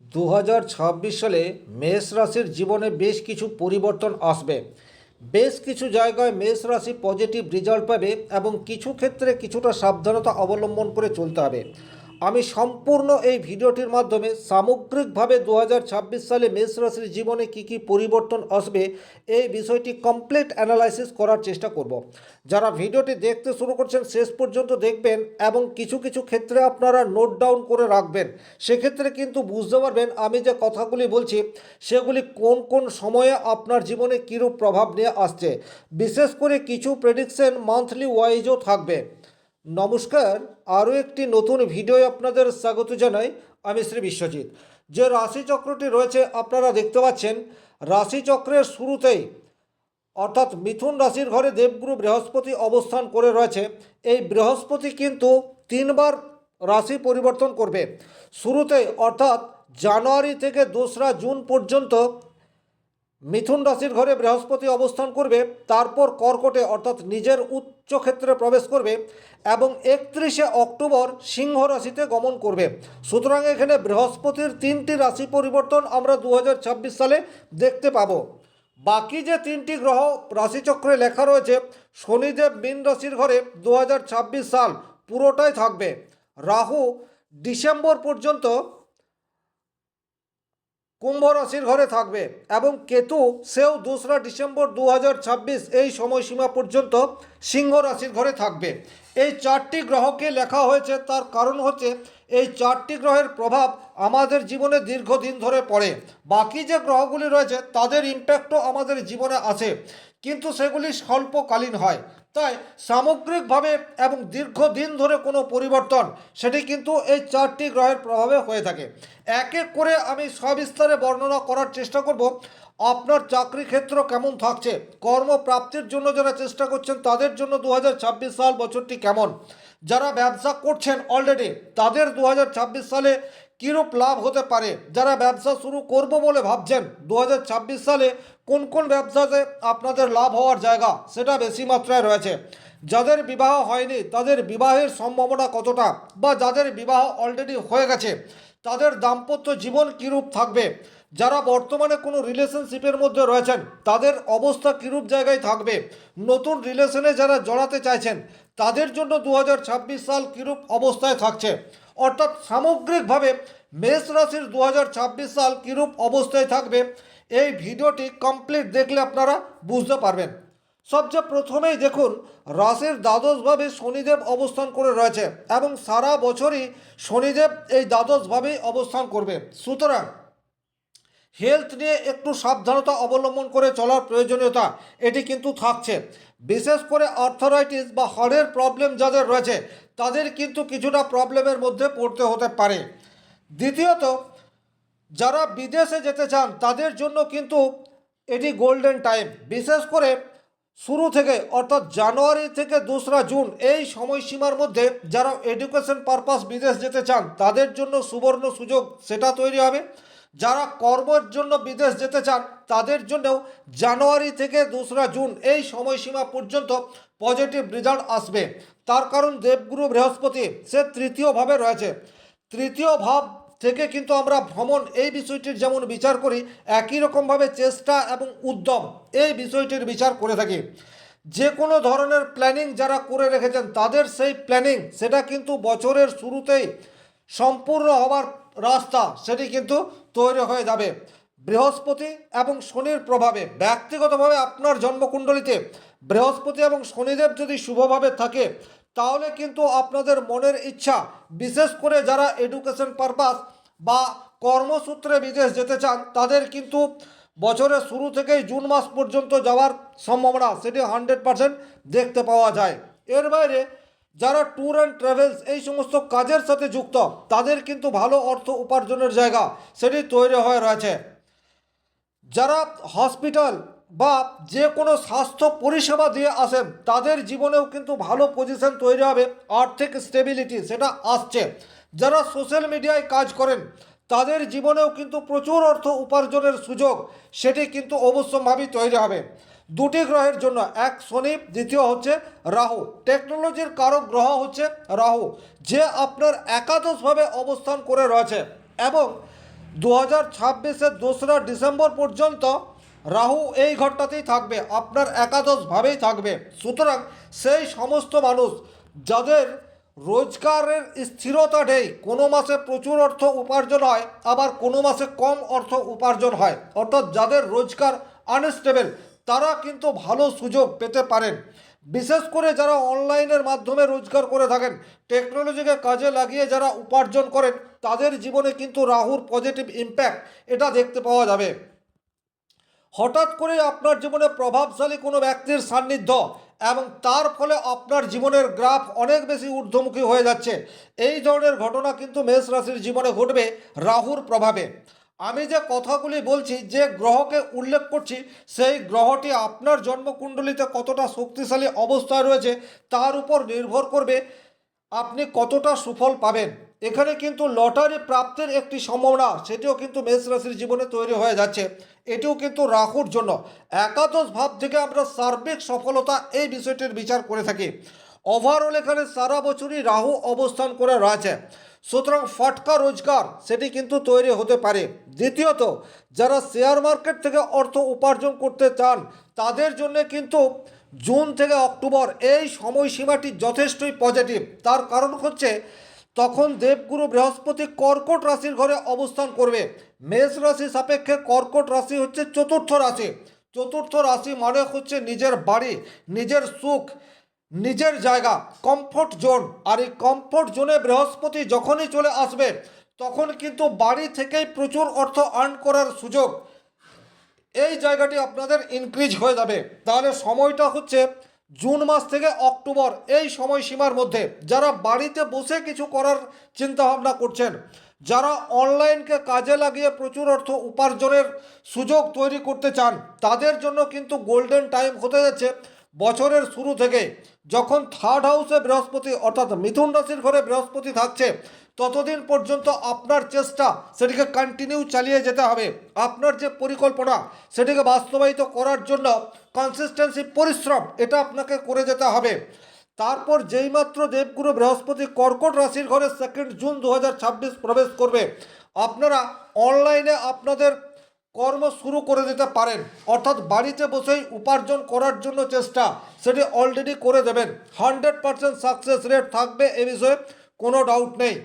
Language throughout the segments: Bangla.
2026 সালে মেষ রাশির জীবনে বেশ কিছু পরিবর্তন আসবে। বেশ কিছু জায়গায় মেষ রাশি পজিটিভ রেজাল্ট পাবে এবং কিছু ক্ষেত্রে কিছুটা সাবধানতা অবলম্বন করে চলতে হবে। আমি সম্পূর্ণ এই ভিডিওটির মাধ্যমে সামগ্রিকভাবে 2026 সালে মেষ রাশির জীবনে কী কী পরিবর্তন আসবে এই বিষয়টি কমপ্লিট অ্যানালাইসিস করার চেষ্টা করব। যারা ভিডিওটি দেখতে শুরু করছেন শেষ পর্যন্ত দেখবেন এবং কিছু কিছু ক্ষেত্রে আপনারা নোট ডাউন করে রাখবেন। সেক্ষেত্রে কিন্তু বুঝতে পারবেন আমি যে কথাগুলি বলছি সেগুলি কোন কোন সময়ে আপনার জীবনে কীরূপ প্রভাব নিয়ে আসছে। বিশেষ করে কিছু প্রেডিকশন মান্থলি ওয়াইজও থাকবে। নমস্কার, আরও একটি নতুন ভিডিও আপনাদের স্বাগত জানাই। আমি শ্রী বিশ্বজিৎ। যে রাশিচক্রটি রয়েছে আপনারা দেখতে পাচ্ছেন, রাশিচক্রের শুরুতেই অর্থাৎ মিথুন রাশির ঘরে দেবগুরু বৃহস্পতি অবস্থান করে রয়েছে। এই বৃহস্পতি কিন্তু তিনবার রাশি পরিবর্তন করবে। শুরুতে অর্থাৎ জানুয়ারি থেকে 2রা জুন পর্যন্ত মিথুন রাশির ঘরে বৃহস্পতি অবস্থান করবে, তারপর কর্কটে অর্থাৎ নিজের উচ্চ ক্ষেত্রে প্রবেশ করবে এবং 31শে অক্টোবর সিংহ রাশিতে গমন করবে। সুতরাং এখানে বৃহস্পতির 3টি রাশি পরিবর্তন আমরা 2026 সালে দেখতে পাবো। বাকি যে 3টি গ্রহ রাশিচক্রে লেখা রয়েছে, শনিদেব মীন রাশির ঘরে 2026 সাল পুরোটাই থাকবে। রাহু ডিসেম্বর পর্যন্ত কুম্ভ রাশির ঘরে থাকবে এবং কেতু সেও 2রা ডিসেম্বর 2026 এই সময়সীমা পর্যন্ত সিংহ রাশির ঘরে থাকবে। এই 4টি গ্রহকে লেখা হয়েছে, তার কারণ হচ্ছে এই 4টি গ্রহের প্রভাব আমাদের জীবনে দীর্ঘদিন ধরে পড়ে। বাকি যে গ্রহগুলি রয়েছে তাদের ইম্প্যাক্টও আমাদের জীবনে আছে, কিন্তু সেগুলি স্বল্পকালীন হয়। তাই সামগ্রিকভাবে এবং দীর্ঘদিন ধরে কোনো পরিবর্তন সেটি কিন্তু এই 4টি গ্রহের প্রভাবে হয়ে থাকে। এক এক করে আমি সবিস্তারে বর্ণনা করার চেষ্টা করব। আপনার চাকরি ক্ষেত্র কেমন থাকছে, কর্মপ্রাপ্তির জন্য যারা চেষ্টা করছেন তাদের জন্য 2026 সাল বছরটি কেমন, যারা ব্যবসা করছেন অলরেডি তাদের 2026 সালে কীরূপ লাভ হতে পারে, যারা ব্যবসা শুরু করব বলে ভাবছেন 2026 সালে কোন কোন ব্যবসাতে আপনাদের লাভ হওয়ার জায়গা সেটা বেশি মাত্রায় রয়েছে, যাদের বিবাহ হয়নি তাদের বিবাহের সম্ভাবনা কতটা, বা যাদের বিবাহ অলরেডি হয়ে গেছে তাদের দাম্পত্য জীবন কীরূপ থাকবে, যারা বর্তমানে কোনো রিলেশনশিপের মধ্যে রয়েছেন তাদের অবস্থা কীরূপ জায়গায় থাকবে, নতুন রিলেশনে যারা জড়াতে চাইছেন তাদের জন্য 2026 সাল কীরূপ অবস্থায় থাকছে। অর্থাৎ সামগ্রিকভাবে মেষ রাশির 2026 সাল কীরূপ অবস্থায় থাকবে এই ভিডিওটি কমপ্লিট দেখলে আপনারা বুঝতে পারবেন। সবচেয়ে প্রথমেই দেখুন, রাশির দ্বাদশভাবে শনিদেব অবস্থান করে রয়েছে এবং সারা বছরই শনিদেব এই দ্বাদশভাবেই অবস্থান করবে। সুতরাং হেলথ নিয়ে একটু সাবধানতা অবলম্বন করে চলার প্রয়োজনীয়তা এটি কিন্তু থাকছে। বিশেষ করে আর্থারাইটিস বা হাড়ের প্রবলেম যাদের রয়েছে তাদের কিন্তু কিছুটা প্রবলেমের মধ্যে পড়তে হতে পারে। দ্বিতীয়ত, যারা বিদেশে যেতে চান তাদের জন্য কিন্তু এটি গোল্ডেন টাইম। বিশেষ করে শুরু থেকে অর্থাৎ জানুয়ারি থেকে 2রা জুন এই সময়সীমার মধ্যে যারা এডুকেশন পারপাস বিদেশ যেতে চান তাদের জন্য সুবর্ণ সুযোগ সেটা তৈরি হবে। যারা কর্মের জন্য বিদেশ যেতে চান তাদের জন্যও জানুয়ারি থেকে 2রা জুন এই সময়সীমা পর্যন্ত পজিটিভ রেজাল্ট আসবে। তার কারণ দেবগুরু বৃহস্পতি সে তৃতীয়ভাবে রয়েছে। তৃতীয় ভাব থেকে কিন্তু আমরা ভ্রমণ এই বিষয়টির যেমন বিচার করি, একই রকমভাবে চেষ্টা এবং উদ্যম এই বিষয়টির বিচার করে থাকি। যে কোনো ধরনের প্ল্যানিং যারা করে রেখেছেন তাদের সেই প্ল্যানিং সেটা কিন্তু বছরের শুরুতেই সম্পূর্ণ হওয়ার রাস্তা সেটি কিন্তু তৈরি হয়ে যাবে। বৃহস্পতি এবং শনির প্রভাবে ব্যক্তিগতভাবে আপনার জন্মকুণ্ডলিতে বৃহস্পতি এবং শনিদেব যদি শুভভাবে থাকে তাহলে কিন্তু আপনাদের মনের ইচ্ছা, বিশেষ করে যারা এডুকেশন পারপাস বা কর্মসূত্রে বিদেশ যেতে চান তাদের কিন্তু বছরের শুরু থেকেই জুন মাস পর্যন্ত যাওয়ার সম্ভাবনা সেটি 100% দেখতে পাওয়া যায়। এর বাইরে যারা ট্যুর অ্যান্ড ট্রাভেলস এই সমস্ত কাজের সাথে যুক্ত তাদের কিন্তু ভালো অর্থ উপার্জনের জায়গা সেটি তৈরি হয়ে রয়েছে। যারা হসপিটাল বা যে কোনো স্বাস্থ্য পরিষেবা দিয়ে আসেন তাদের জীবনেও কিন্তু ভালো পজিশন তৈরি হবে, আর্থিক স্টেবিলিটি সেটা আসছে। যারা সোশ্যাল মিডিয়ায় কাজ করেন তাদের জীবনেও কিন্তু প্রচুর অর্থ উপার্জনের সুযোগ সেটি কিন্তু অবশ্যম্ভাবী তৈরি হবে। 2টি গ্রহের জন্য, এক শনি, দ্বিতীয় হচ্ছে রাহু। টেকনোলজির কারক গ্রহ হচ্ছে রাহু, যে আপনার একাদশভাবে অবস্থান করে রয়েছে এবং 2026-এর 2রা ডিসেম্বর পর্যন্ত রাহু এই ঘরটাতেই থাকবে, আপনার একাদশভাবেই থাকবে। সুতরাং সেই সমস্ত মানুষ যাদের রোজগারের স্থিরতা নেই, কোনো মাসে প্রচুর অর্থ উপার্জন হয়, আবার কোনো মাসে কম অর্থ উপার্জন হয়, অর্থাৎ যাদের রোজগার আনস্টেবল, তারা কিন্তু ভালো সুযোগ পেতে পারেন। বিশেষ করে যারা অনলাইনের মাধ্যমে রোজগার করে থাকেন, টেকনোলজিকে কাজে লাগিয়ে যারা উপার্জন করেন, তাদের জীবনে কিন্তু রাহুর পজিটিভ ইম্প্যাক্ট এটা দেখতে পাওয়া যাবে। হঠাৎ করে আপনার জীবনে প্রভাবশালী কোনো ব্যক্তির সান্নিধ্য এবং তার ফলে আপনার জীবনের গ্রাফ অনেক বেশি ঊর্ধ্বমুখী হয়ে যাচ্ছে, এই ধরনের ঘটনা কিন্তু মেষ রাশির জীবনে ঘটবে রাহুর প্রভাবে। আমি যে কথাগুলি বলছি, যে গ্রহকে উল্লেখ করছি, সেই গ্রহটি আপনার জন্মকুণ্ডলিতে কতটা শক্তিশালী অবস্থায় রয়েছে তার উপর নির্ভর করবে আপনি কতটা সুফল পাবেন। এখানে কিন্তু লটারি প্রাপ্তির একটি সম্ভাবনা, সেটিও কিন্তু মেষ রাশির জীবনে তৈরি হয়ে যাচ্ছে। এটিও কিন্তু রাহুর জন্য একাদশ ভাব থেকে আমরা সার্বিক সফলতা এই বিষয়টির বিচার করে থাকি। ওভারঅল এখানে সারা বছরই রাহু অবস্থান করে রয়েছে, সুতরাং ফটকা রোজগার সেটি কিন্তু তৈরি হতে পারে। দ্বিতীয়ত, যারা শেয়ার মার্কেট থেকে অর্থ উপার্জন করতে চান, তাদের জন্য কিন্তু জুন থেকে অক্টোবর এই সময়সীমাটি যথেষ্টই পজিটিভ। তার কারণ হচ্ছে তখন দেবগুরু বৃহস্পতি কর্কট রাশির ঘরে অবস্থান করবে। মেষ রাশি সাপেক্ষে কর্কট রাশি হচ্ছে চতুর্থ রাশি। চতুর্থ রাশি মানে হচ্ছে নিজের বাড়ি, নিজের সুখ, নিজের জায়গা, কমফোর্ট জোন। আর এই কমফোর্ট জোনে বৃহস্পতি যখনই চলে আসবে, তখন কিন্তু বাড়ি থেকেই প্রচুর অর্থ আর্ন করার সুযোগ, এই জায়গাটি আপনাদের ইনক্রিজ হয়ে যাবে। তাহলে সময়টা হচ্ছে জুন মাস থেকে অক্টোবর এই সময়সীমার মধ্যে। যারা বাড়িতে বসে কিছু করার চিন্তা ভাবনা করছেন, যারা অনলাইনকে কাজে লাগিয়ে প্রচুর অর্থ উপার্জনের সুযোগ তৈরি করতে চান, তাদের জন্য কিন্তু গোল্ডেন টাইম হতে যাচ্ছে বছরের শুরু থেকে। যখন থার্ড হাউসে বৃহস্পতি অর্থাৎ মিথুন রাশির ঘরে বৃহস্পতি থাকছে, ততদিন পর্যন্ত আপনার চেষ্টা সেটিকে কন্টিনিউ চালিয়ে যেতে হবে। আপনার যে পরিকল্পনা সেটিকে বাস্তবায়িত করার জন্য কনসিস্টেন্সি, পরিশ্রম, এটা আপনাকে করে যেতে হবে। তারপর যেইমাত্র দেবগুরু বৃহস্পতি কর্কট রাশির ঘরে 2 জুন 2026 প্রবেশ করবে, আপনারা অনলাইনে আপনাদের কর্ম শুরু করে দিতে পারেন। অর্থাৎ বাড়িতে বসেই উপার্জন করার জন্য চেষ্টা সেটি অলরেডি করে দেবেন। 100% সাকসেস রেট থাকবে, এ বিষয়ে কোনো ডাউট নেই।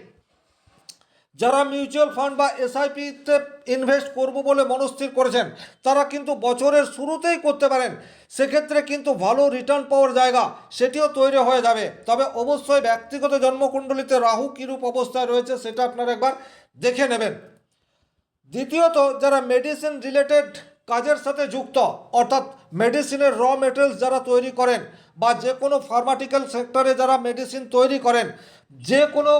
যারা মিউচুয়াল ফান্ড বা এসআইপিতে ইনভেস্ট করব বলে মনস্থির করেছেন, তারা কিন্তু বছরের শুরুতেই করতে পারেন। সেক্ষেত্রে কিন্তু ভালো রিটার্ন পাওয়ার জায়গা সেটিও তৈরি হয়ে যাবে। তবে অবশ্যই ব্যক্তিগত জন্মকুণ্ডলিতে রাহু কীরূপ অবস্থায় রয়েছে সেটা আপনারা একবার দেখে নেবেন। দ্বিতীয়ত, যারা মেডিসিন রিলেটেড কাজের সাথে যুক্ত, অর্থাৎ মেডিসিনের র মেটেরিয়ালস যারা তৈরি করেন, বা যে কোনো ফার্মাটিক্যাল সেক্টরে যারা মেডিসিন তৈরি করেন, যে কোনো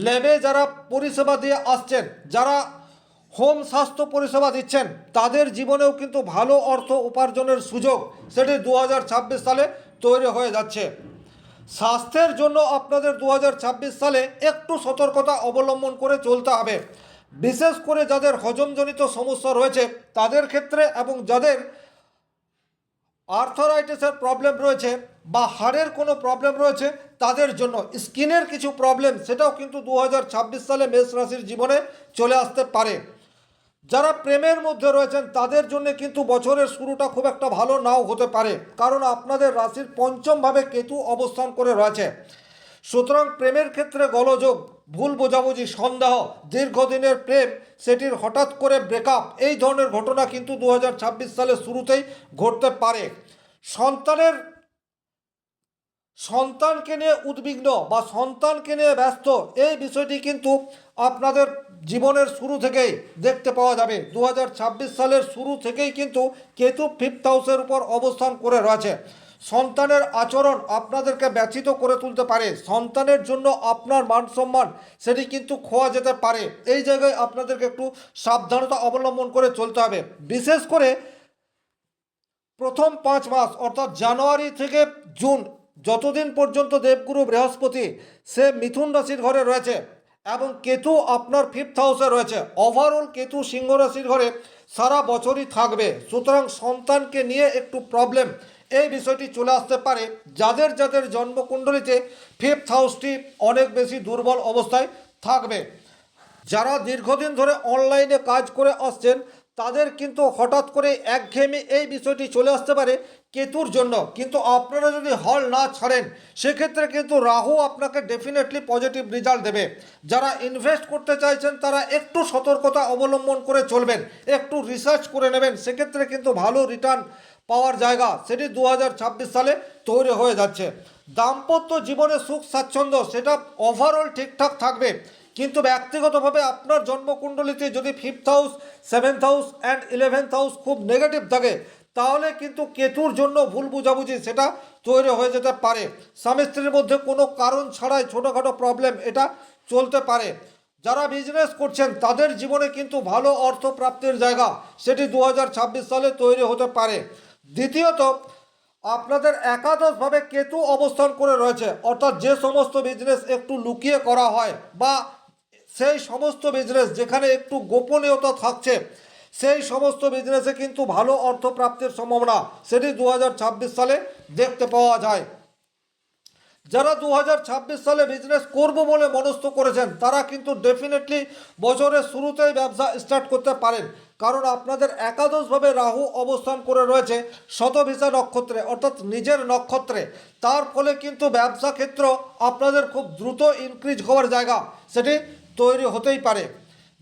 ল্যাবে যারা পরিষেবা দিয়ে আসছেন, যারা হোম স্বাস্থ্য পরিষেবা দিচ্ছেন, তাদের জীবনেও কিন্তু ভালো অর্থ উপার্জনের সুযোগ সেটি 2026 সালে তৈরি হয়ে যাচ্ছে। স্বাস্থ্যের জন্য আপনাদের 2026 সালে একটু সতর্কতা অবলম্বন করে চলতে হবে। বিশেষ করে যাদের হজমজনিত সমস্যা রয়েছে তাদের ক্ষেত্রে, এবং যাদের আর্থারাইটিসের প্রবলেম রয়েছে বা হাড়ের কোনো প্রবলেম রয়েছে তাদের জন্য, স্কিনের কিছু প্রবলেম সেটাও কিন্তু 2026 সালে মেষ রাশির জীবনে চলে আসতে পারে। যারা প্রেমের মধ্যে রয়েছেন তাদের জন্য কিন্তু বছরের শুরুটা খুব একটা ভালো নাও হতে পারে, কারণ আপনাদের রাশির পঞ্চমভাবে কেতু অবস্থান করে রয়েছে। সুতরাং প্রেমের ক্ষেত্রে গোলযোগ, ভুল বোঝাবুঝি, সন্দেহ, দীর্ঘদিনের প্রেম সেটির হঠাৎ করে ব্রেকআপ, এই ধরনের ঘটনা কিন্তু 2026 সালের শুরুতেই ঘটতে পারে। সন্তানকে নিয়ে উদ্বিগ্ন বা সন্তানকে নিয়ে ব্যস্ত, এই বিষয়টি কিন্তু আপনাদের জীবনের শুরু থেকেই দেখতে পাওয়া যাবে। 2026 সালের শুরু থেকেই কিন্তু কেতু 5th হাউসের উপর অবস্থান করে রয়েছে। সন্তানের আচরণ আপনাদেরকে ব্যথিত করে তুলতে পারে। সন্তানের জন্য আপনার মান সম্মান সেটি কিন্তু খোয়া যেতে পারে। এই জায়গায় আপনাদেরকে একটু সাবধানতা অবলম্বন করে চলতে হবে। বিশেষ করে প্রথম 5 মাস অর্থাৎ জানুয়ারি থেকে জুন, যতদিন পর্যন্ত দেবগুরু বৃহস্পতি সে মিথুন রাশির ঘরে রয়েছে এবং কেতু আপনার 5th হাউসে রয়েছে, ওভারঅল কেতু সিংহ রাশির ঘরে সারা বছরই থাকবে। সুতরাং সন্তানকে নিয়ে একটু প্রবলেম, এই বিষয়টি চলে আসতে পারে যাদের যাদের জন্মকুণ্ডলিতে 5th হাউসটি অনেক বেশি দুর্বল অবস্থায় থাকবে। যারা দীর্ঘদিন ধরে অনলাইনে কাজ করে আসছেন তাদের কিন্তু হঠাৎ করে একঘেয়েমি এই বিষয়টি চলে আসতে পারে কেতুর জন্য, কিন্তু আপনারা যদি হল না ছাড়েন সেক্ষেত্রে কিন্তু রাহু আপনাকে ডেফিনেটলি পজিটিভ রেজাল্ট দেবে। যারা ইনভেস্ট করতে চাইছেন তারা একটু সতর্কতা অবলম্বন করে চলবেন, একটু রিসার্চ করে নেবেন, সেক্ষেত্রে কিন্তু ভালো রিটার্ন পাওয়ার জায়গা সেটি 2026 সালে তৈরি হয়ে যাচ্ছে। দাম্পত্য জীবনে সুখ স্বাচ্ছন্দ্য সেটা ওভারঅল ঠিকঠাক থাকবে, কিন্তু ব্যক্তিগতভাবে আপনার জন্মকুণ্ডলিতে যদি 5th house, 7th house and 11th house খুব নেগেটিভ থাকে তাহলে কিন্তু কেতুর জন্য ভুল বুঝাবুঝি সেটা তৈরি হয়ে যেতে পারে। স্বামী স্ত্রীর মধ্যে কোনো কারণ ছাড়াই ছোটোখাটো প্রবলেম এটা চলতে পারে। যারা বিজনেস করছেন তাদের জীবনে কিন্তু ভালো অর্থ প্রাপ্তির জায়গা সেটি 2026 সালে তৈরি হতে পারে। দ্বিতীয়ত, আপনাদের একাদশভাবে কেতু অবস্থান করে রয়েছে, অর্থাৎ যে সমস্ত বিজনেস একটু লুকিয়ে করা হয় বা সেই সমস্ত বিজনেস যেখানে একটু গোপনীয়তা থাকছে সেই সমস্ত বিজনেসে কিন্তু ভালো অর্থ প্রাপ্তির সম্ভাবনা সেটি 2026 সালে দেখতে পাওয়া যায়। যারা 2026 সালে বিজনেস করব বলে মনস্থ করেছেন তারা কিন্তু ডেফিনেটলি বছরের শুরুতেই ব্যবসা স্টার্ট করতে পারেন, কারণ আপনাদের একাদশভাবে রাহু অবস্থান করে রয়েছে শতভিসা নক্ষত্রে, অর্থাৎ নিজের নক্ষত্রে। তার ফলে কিন্তু ব্যবসা ক্ষেত্র আপনাদের খুব দ্রুত ইনক্রিজ হওয়ার জায়গা সেটি তৈরি হতেই পারে।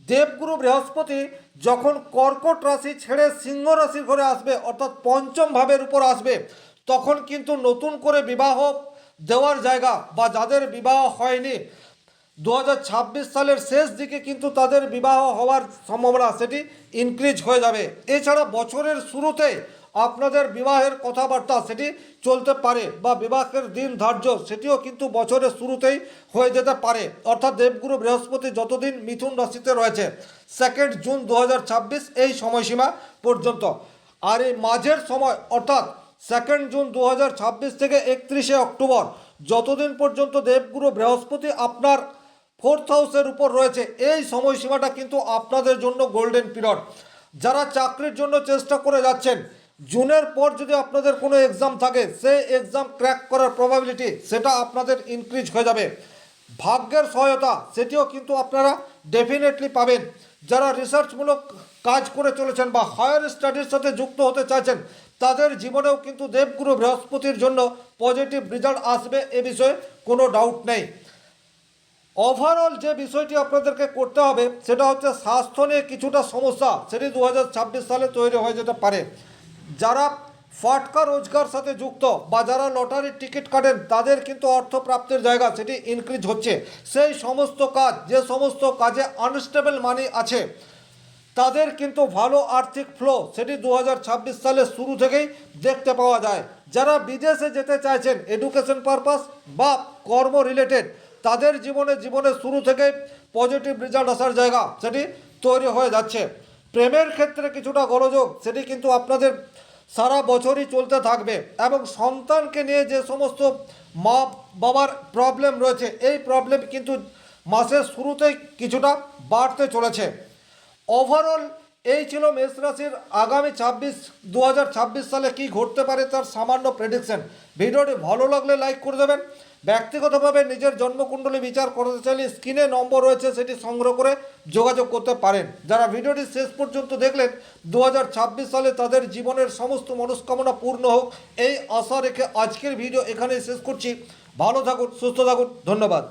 দেবগুরু বৃহস্পতি যখন কর্কট রাশি ছেড়ে সিংহ রাশির ঘরে আসবে, অর্থাৎ পঞ্চম ভাবের উপর আসবে, তখন কিন্তু নতুন করে বিবাহ দেওয়ার জায়গা বা যাদের বিবাহ হয়নি 2026 সালের শেষ দিকে কিন্তু তাদের বিবাহ হওয়ার সম্ভাবনা সেটি ইনক্রিজ হয়ে যাবে। এছাড়া বছরের শুরুতে আপনাদের বিবাহের কথাবার্তা সেটি চলতে পারে বা বিবাহের দিন ধার্য সেটিও কিন্তু বছরের শুরুতেই হয়ে যেতে পারে, অর্থাৎ দেবগুরু বৃহস্পতি যতদিন মিথুন রাশিতে রয়েছে 2 জুন 2026 এই সময়সীমা পর্যন্ত। আর এই মাঝের সময় অর্থাৎ 2 জুন 2026 থেকে 31 অক্টোবর যতদিন পর্যন্ত দেবগুরু বৃহস্পতি আপনার 4th হাউসের উপর রয়েছে এই সময়সীমাটা কিন্তু আপনাদের জন্য গোল্ডেন পিরিয়ড। যারা চাকরির জন্য চেষ্টা করে যাচ্ছেন জুনের পর যদি আপনাদের কোনো এক্সাম থাকে সেই এক্সাম ক্র্যাক করার প্রবাবিলিটি সেটা আপনাদের ইনক্রিজ হয়ে যাবে। ভাগ্যের সহায়তা সেটিও কিন্তু আপনারা ডেফিনেটলি পাবেন। যারা রিসার্চমূলক কাজ করে চলেছেন বা হায়ার স্টাডির সাথে যুক্ত হতে চাইছেন তাদের জীবনেও কিন্তু দেবগুরু বৃহস্পতির জন্য পজিটিভ রেজাল্ট আসবে, এ বিষয়ে কোনো ডাউট নেই। ওভারঅল যে বিষয়টি আপনাদেরকে করতে হবে সেটা হচ্ছে স্বাস্থ্য নিয়ে কিছুটা সমস্যা সেটি 2026 সালে তৈরি হয়ে যেতে পারে। যারা ফাটকা রোজগার সাথে যুক্ত বা যারা লটারির টিকিট কাটেন তাদের কিন্তু অর্থ প্রাপ্তির জায়গা সেটি ইনক্রিজ হচ্ছে। সেই সমস্ত কাজ যে সমস্ত কাজে আনস্টেবল মানি আছে তাদের কিন্তু ভালো আর্থিক ফ্লো সেটি 2026 সালের শুরু থেকেই দেখতে পাওয়া যায়। যারা বিদেশে যেতে চাইছেন এডুকেশন পারপাস বা কর্ম রিলেটেড তাদের জীবনের শুরু থেকেই পজিটিভ রেজাল্ট আসার জায়গা সেটি তৈরি হয়ে যাচ্ছে। প্রেমের ক্ষেত্রে কিছুটা গোলযোগ সেটি কিন্তু আপনাদের সারা বছরই চলতে থাকবে এবং সন্তানকে নিয়ে যে সমস্ত মা বাবার প্রবলেম রয়েছে এই প্রবলেম কিন্তু মাসের শুরুতেই কিছুটা বাড়তে চলেছে। ওভারঅল এই ছিল মেষ রাশির আগামী 2026 সালে কি ঘটতে পারে তার সামান্য প্রেডিকশন। ভিডিওটি ভালো লাগলে লাইক করে দেবেন। ব্যক্তিগতভাবে নিজের জন্মকুণ্ডলী বিচার করতে চাইলে স্ক্রিনে নম্বর রয়েছে সেটি সংগ্রহ করে যোগাযোগ করতে পারেন। যারা ভিডিওটি শেষ পর্যন্ত দেখলেন 2026 সালে তাদের জীবনের সমস্ত মনস্কামনা পূর্ণ হোক এই আশা রেখে আজকের ভিডিও এখানেই শেষ করছি। ভালো থাকুন, সুস্থ থাকুন, ধন্যবাদ।